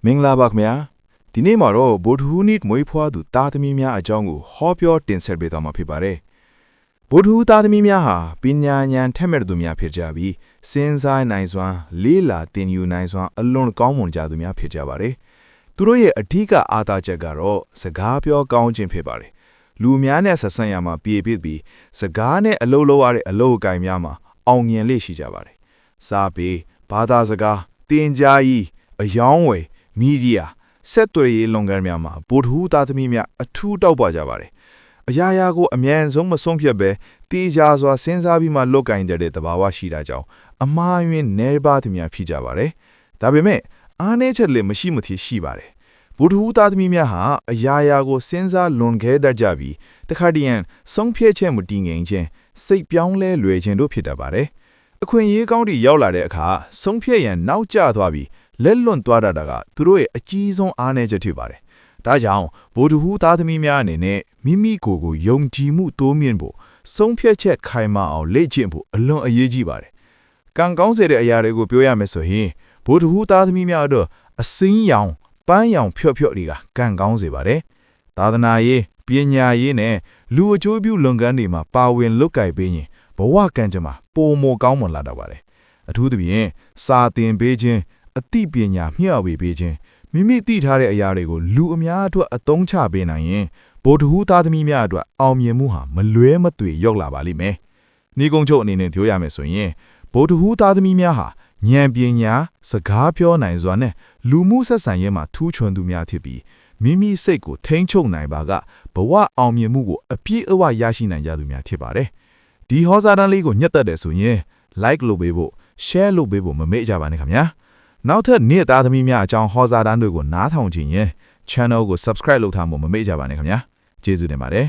မင်္ဂလာပါခင်ဗျာဒီနေ့မှာတော့ဗုဒ္ဓဟူးနေ့မွေးဖွားသူသားသမီးများအကြောင်းကိုဟောပြောတင်ဆက်ပေးသွားမှာဖြစ်ပါတယ်ဗုဒ္ဓဟူးသားသမီးများဟာပညာဉာဏ်ထက်မဲ့သူများဖြစ်ကြပြီးစဉ်းစားနိုင်စွမ်းလေးလာသင်ယူနိုင်စွမ်းအလွန်ကောင်းမွန်ကြသူများဖြစ်ကြပါတယ်သူတို့ရဲ့အဓိကအားသာချက်ကတော့စကားပြောကောင်းခြင်းဖြစ်ပါတယ်လူများနဲ့ဆက်ဆံရမှာပြေပြစ်ပြီးစကားနဲ့အလုပ်လုပ်ရတဲ့အလုပ်အကိုင်များမှာအောင်မြင်လေ့ရှိကြပါတယ်စာပေဘာသာစကားတင်ကြားရေးအယောင်းဝယ်မီဒီယာဆက်သွယ်ရေးလုပ်ငန်းများမှာဗုဒ္ဓဟူးသားသမီးများအထူးတောက်ပကြပါတယ်အရာရာကိုအမြန်ဆုံးမဆုံးဖြတ်ပဲတေးကြစွာစဉ်းစားပြီးမှလုပ်ကိုင်တဲ့တဘာဝရှိတာကြောင့်အမှားယွင်းနေပါသမီးများဖြစ်ကြပါတယ်ဒါပေမဲ့အားနည်းချက်လည်းမရှိမဖြစ်ရှိပါတယ်ဗုဒ္ဓဟူးသားသမီးများဟာအရာရာကိုစဉ်းစားလွန်ခဲ့တတ်ကြပြီးတခါတည်းရန်ဆုံးဖြတ်ချက်မတည်ငြိမ်ခြင်းစိတ်ပြောင်းလဲလွယ်ခြင်းတို့ဖြစ်တတ်ပါတယ်အခွင့်အရေးကောင်းတွေရောက်လာတဲ့အခါဆုံးဖြတ်ရန်နောက်ကျသွားပြီးလက်လွန်သွားတာကသူတို့ရဲ့အကြီးဆုံးအားနည်းချက်ဖြစ်ပါတယ်။ဒါကြောင့်ဗုဒ္ဓဟူးသားသမီးများအနေနဲ့မိမိကိုယ်ကိုယုံကြည်မှုတိုးမြင့်ဖို့ဆုံးဖြတ်ချက်ခိုင်မာအောင်လေ့ကျင့်ဖို့အလွန်အရေးကြီးပါတယ်။ကံကောင်းစေတဲ့အရာတွေကိုပြောရမယ်ဆိုရင်ဗုဒ္ဓဟူးသားသမီးများတို့အစင်းရောင်ပန်းရောင်ဖြော့တွေကကံကောင်းစေပါတယ်။သာသနာရေးပညာရေးနဲ့လူအကျိုးပြုလုပ်ငန်းတွေမှာပါဝင်လုပ်ကိုင်ပေးရင်ဘဝကံကြမ္မာပိုမိုကောင်းမွန်လာတော့ပါတယ်။အထူးသဖြင့်စာသင်ပေးခြင်းအသိပညာမျှဝေပေးခြင်းမိမိသိထားတဲ့အရာတွေကိုလူအများအတွက်အသုံးချပေးနိုင်ရင်ဗုဒ္ဓဟူးသားသမီးများအတွက်အောင်မြင်မှုဟာမလွဲမသွေရောက်လာပါလိမ့်မယ်။ဤကုန်းချုပ်အနေနဲ့ပြောရမယ်ဆိုရင်ဗုဒ္ဓဟူးသားသမီးများဟာဉာဏ်ပညာစကားပြောနိုင်စွာနဲ့လူမှုဆက်ဆံရေးမှာထူးချွန်သူများဖြစ်ပြီးမိမိစိတ်ကိုထိန်းချုပ်နိုင်ပါကဘဝအောင်မြင်မှုကိုအပြည့်အဝရရှိနိုင်ကြသူများဖြစ်ပါတယ်။ဒီဟောစာတမ်းလေးကိုညှက်သက်တယ်ဆိုရင် like လုပ်ပေးဖို့ share လုပ်ပေးဖို့မမေ့ကြပါနဲ့ခင်ဗျာ။နောက်ထပ်နေ့သားသမီးများအကြောင်းဟောစာတမ်းတွေကိုနားထောင်ခြင်းရင် channel ကို subscribe လုပ်ထားဖို့မမေ့ကြပါနဲ့ခင်ဗျာကျေးဇူးတင်ပါတယ်